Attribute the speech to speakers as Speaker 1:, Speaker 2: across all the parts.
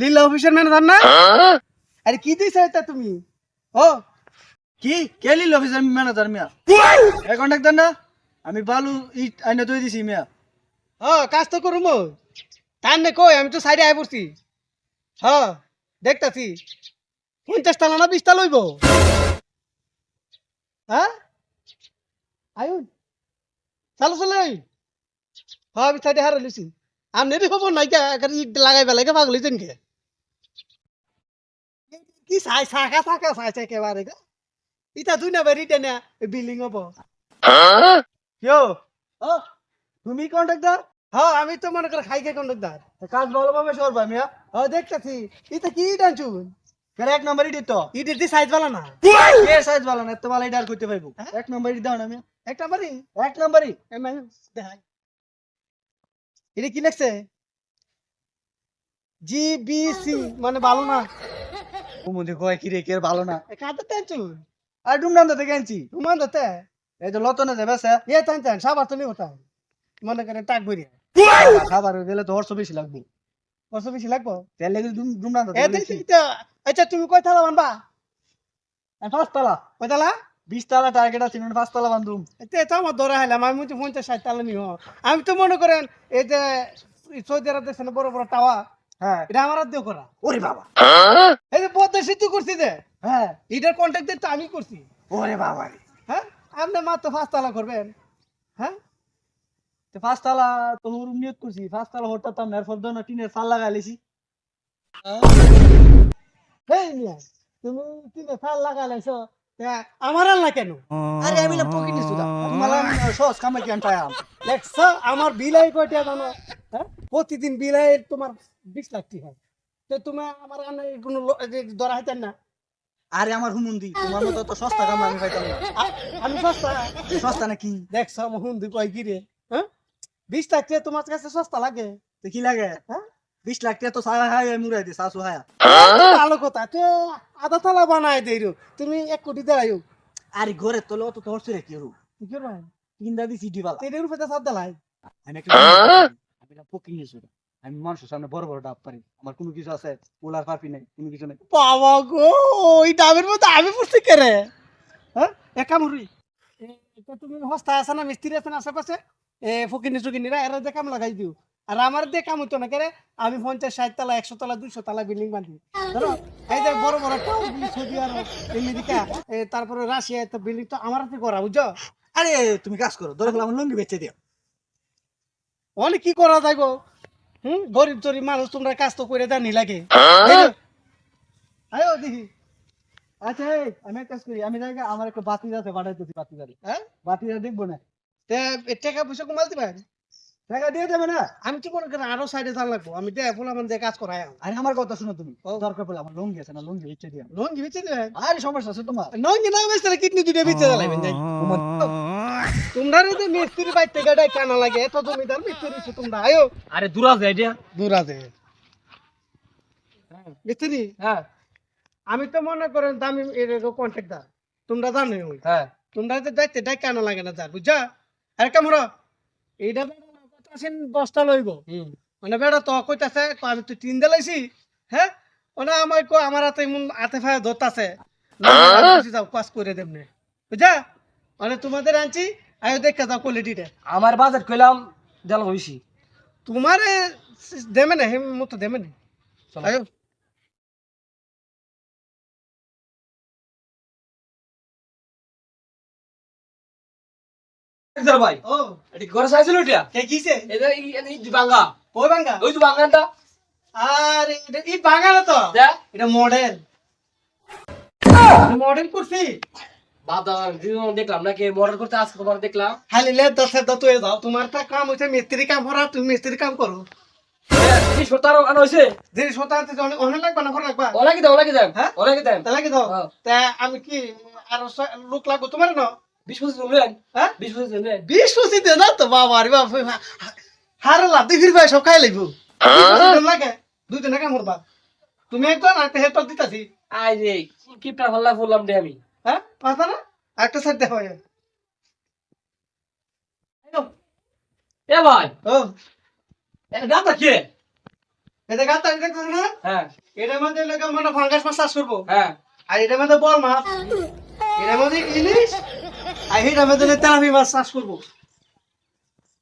Speaker 1: লীলা অফিসের ম্যানেজার না? আরে কি দিছ এটা তুমি? ও কি কে লীলা অফিসের ম্যানেজার মিয়া? এই কন্ট্রাক্টর না? আমি বালু ইট আইনা তুই দিছি মিয়া। কাজ তো করুম তার নে কই আমি তো সাইডে আই পড়ছি। দেখতাছি 50 তালা না 20 তালা হইব। হ্যাঁ আয়ুন চালু চলে আমি সাইডে হারা লইছি। আমি নেই খবর নাই কে ইট লাগাই বেলাই কে পাগল হইছেন কে? কি চাই চাকা চাকা চাইছে একেবারে গা ইটা দুই না বাড়ি টেনে বিল্ডিং হবো। কেউ ও তুমি কন্ট্রাক্টর? হ্যাঁ আমি তো মনে করে খাই খাই কন্ট্রাক্টর। কাজ ভালোভাবে করবা মিয়া। দেখতেছি এটা কি টানছুন? এক নম্বর ইট তো ইট দি সাইজ বালা না। কে সাইজ বালা না? এত বালা ইট আর করতে পাইবো? এক নম্বর ইট দাও না মিয়া। এক নম্বরই এক নম্বরই দেখাই। এটা কি লেখছে? জিবিসি মানে ভালো না। ও মধ্যে কয় কি রে কে ভালো না? কাতে টানছুন? আর ডুমডাম দাতে কেনছি? ডুমডাম দাতে এই তো লতনে যাবে স্যার। টান টান সাবার তো নিও তাই মনে করে টাক ভরিয়া খাবার গেলে তো অর্থ বেশি লাগবে। অর্থ বেশি লাগবো তেল লেগে ডুমডাম দাতে। আচ্ছা তুমি কয় তালা বানবা? 5 তালা। কয় তালা? 20 তালা টার্গেট আছে 5 তালা বান্ধুম। এটা আমার ধরা হইলাম আমি তো 50-60 তালা নিও। আমি তো মনে করেন এই যে সৌদি আরব দেশে বড় বড় টাওয়া এটা আমার দিয়ে করা। ওরে বাবা এই যে পদ্মা সেতু করছি যে এটার কন্ট্রাক্ট তো আমি করছি। ওরে বাবা আপনি মাত্র 5 তালা করবেন। তো 5 তালা তো রুম নিয়োগ করছি 5 তালা হঠাৎ তো আপনার ফর্দ না টিনের ফাল লাগাই লেছি। হেই মিয়া তুমি টিনের ফাল লাগাই লাইছো আমার আল্লাহ কেন? আরে আমি না পকেট নিছু দা তোমার সহজ কামে কেন পায়াম দেখছ আমার বিলাই কয়টা জানো? প্রতিদিন বিলাই তোমার 20 লাখ টাকা হয়। তো তুমি আমার আনে কোনো ধরা হইতেন না? আরে আমার হুমুন্দি তোমার মতো তো সস্তা কাম আমি পাইতাম না। আমি সস্তা সস্তা নাকি? দেখছ আমার হুমুন্দি কয় কি রে? 20 লাখ টাকা তোমার কাছে সস্তা লাগে? তো কি লাগে? 20 লাখ টাকা তো সায়া হায় মুরাই দে শাশু হায়া। ভালো কথা তো আধা তালা বানায় দেই তুমি 1 কোটি দেড়াইও। আরে ঘরে তোলে অত তো হচ্ছে কি রু কি করবা? কিন্দা দি সিটি বালা তেরে রূপে তো সাদ দালাই। আমি একটা আমি না পকি নিয়েছি আমি মানুষের সামনে বড় বড় ডাব পারি আমার কোনো কিছু আছে পোলার পারবি নাই কোনো কিছু নাই। বাবা গো ওই ডাবের মধ্যে আমি পড়ছি কে রে? একা মুড়ি এটা তুমি হস্তা আছে না মিস্ত্রি আছে না আশেপাশে ফকিনি চুকিনিরা এরা দিয়ে কাম লাগাই দিও। আর আমার দিয়ে কাম হইতো না কেরে আমি 50-60 তালা 100 তালা 200 তালা বিল্ডিং বাঁধি ধরো এই যে বড় বড় টাউন সৌদি আরব আমেরিকা তারপরে রাশিয়া তো বিল্ডিং তো আমার হাতে করা বুঝছো। আরে তুমি কাজ করো ধরো আমার লুঙ্গি বেচে দিও অনেক কি করা যাইবো। গরিব তরিব মানুষ তোমরা কাজ তো করে জানি লাগে। আয়ো দেখি আচ্ছা আমি এক কাজ করি আমি জায়গা আমার একটা বাতি আছে বাড়াইতেছি বাতি গাড়ি বাতি দেখবো না টাকা পয়সা কমালতে পারি টাকা দিয়ে দেবে না? আমি তো মনে করেন আরো সাইডে যান লাগবো আমি ফুল আমার দিয়ে কাজ করাই। আরে আমার কথা শুনো তুমি দরকার পড়লে আমার লঙ্গি আছে না লঙ্গি বেচে দিয়া লঙ্গি বেচে দেবেন? আরে সমস্যা আছে তোমার লঙ্গি না বেচলে কিডনি দুটো বেচে দিলাম যাই তোমরা যে মিস্ত্রি বাইতে গাড়াই কানা লাগে এত জমিদার মিস্ত্রি তোমরা আয়ো। আরে দুরাজ আইডিয়া দুরাজ মিস্ত্রি আমি তো মনে করেন দামি এরকম কন্ট্রাক্টর তোমরা জানো তোমরা যে দায়িত্ব ডাই কেন লাগে না যার বুঝছা। আরে কামড় এইটা বস্তা লইব মানে বেড়া তো কইতাছে আমি তো 3 দিলাইছি ওনা আমার আমার হাতে হাতে ফায় ধরতাছে যাও কাজ করে দেবনে বুঝছা মানে তোমাদের আনছি আয়ো দেখা যাও কোয়ালিটিটা আমার বাজেট কইলাম দেল হইছি তোমার দেবে না হেম মতো দেবে না আয়ো। ভাই ও এটি ঘরে চাইছিল এটা কে কিছে এটা এই ভাঙা কই ভাঙা ওই তো ভাঙাটা আরে এটা এই ভাঙা না তো এটা মডেল মডেল করছি বাবা জীবন দেখলাম নাকি মডেল করতে আজকে তোমার দেখলাম খালি লে 10 দাও তুই যাও তোমার তা কাম হইছে মিস্ত্রি কাম করা তুমি মিস্ত্রি কাম করো এই সতারো আনা হইছে যে সতারতে অনেক লাগবে না করে লাগবা ওলাকি দাও ওলাকি দাও তালাকি দাও তা আমি কি আর লোক লাগবে তোমার না 20-25 জন নেন 20-25 জন নেন 20-25 দেন না তো বাবা রে বাবা হারে লাভ দি ফিরবা সব খাই লইবো 20-25 জন লাগে দুই দিন কাম করবা তুমি একজন একটা হেল্পার দিতাছি আই রে কিপটা হল্লা বললাম দে আমি পাতা না একটা সাইড দেখো এ ভাই ও এটা দাদা কে এটা গাতা দেখছ না?
Speaker 2: হ্যাঁ
Speaker 1: এটার মধ্যে লোকে মনে ফাঙ্গাস মাছ চাষ করবো।
Speaker 2: হ্যাঁ
Speaker 1: আর এটার মধ্যে বল মাছ, এটার মধ্যে ইলিশ, আর এটার মধ্যে তেলাপি মাছ চাষ করবো।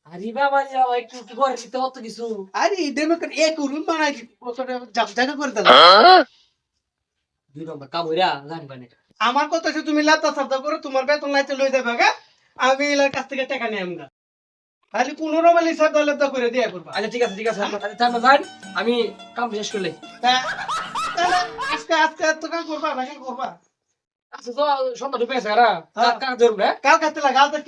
Speaker 2: আরে বাবা রে বাবা, একটু একটু করে দিতে হতো কিছু।
Speaker 1: আরে এদের মধ্যে এক উরুন বানাই জায়গা করে দিলাম।
Speaker 2: 2 নম্বর কাম হইরা জানবানে।
Speaker 1: আমার কথা হচ্ছে তুমি লাতা সাবদা করো, তোমার বেতন লাইতে লই যাবে গা, আমি এলার কাছ থেকে টাকা নিয়ে আমগা। খালি 15 মাইল হিসাব দলের করে দিয়ে করবা।
Speaker 2: আচ্ছা ঠিক আছে ঠিক আছে, আপনার কাছে টাইম যান, আমি কাম শেষ করলে।
Speaker 1: তা- তাহলে আজকে আজকে তো কাজ করবা নাকি করবা?
Speaker 2: আচ্ছা তো সন্ধ্যা ঢুকে গেছে কারা কাজ ধরুন হ্যাঁ।
Speaker 1: কাল কাছে লাগা তো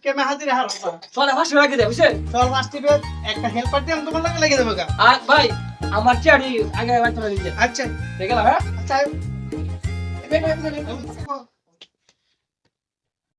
Speaker 1: কেমে হাজিরে হারবা।
Speaker 2: চলে 500 রাখি দেয় বুঝছেন।
Speaker 1: চল মাস্টি বে একটা হেল্পার দিয়ে আমি তোমার লাগে লেগে দেবো গা।
Speaker 2: আর ভাই আমার চেয়ারি আগে বাইতে দিতে
Speaker 1: আচ্ছা
Speaker 2: ঠিক আছে হ্যাঁ।
Speaker 1: আচ্ছা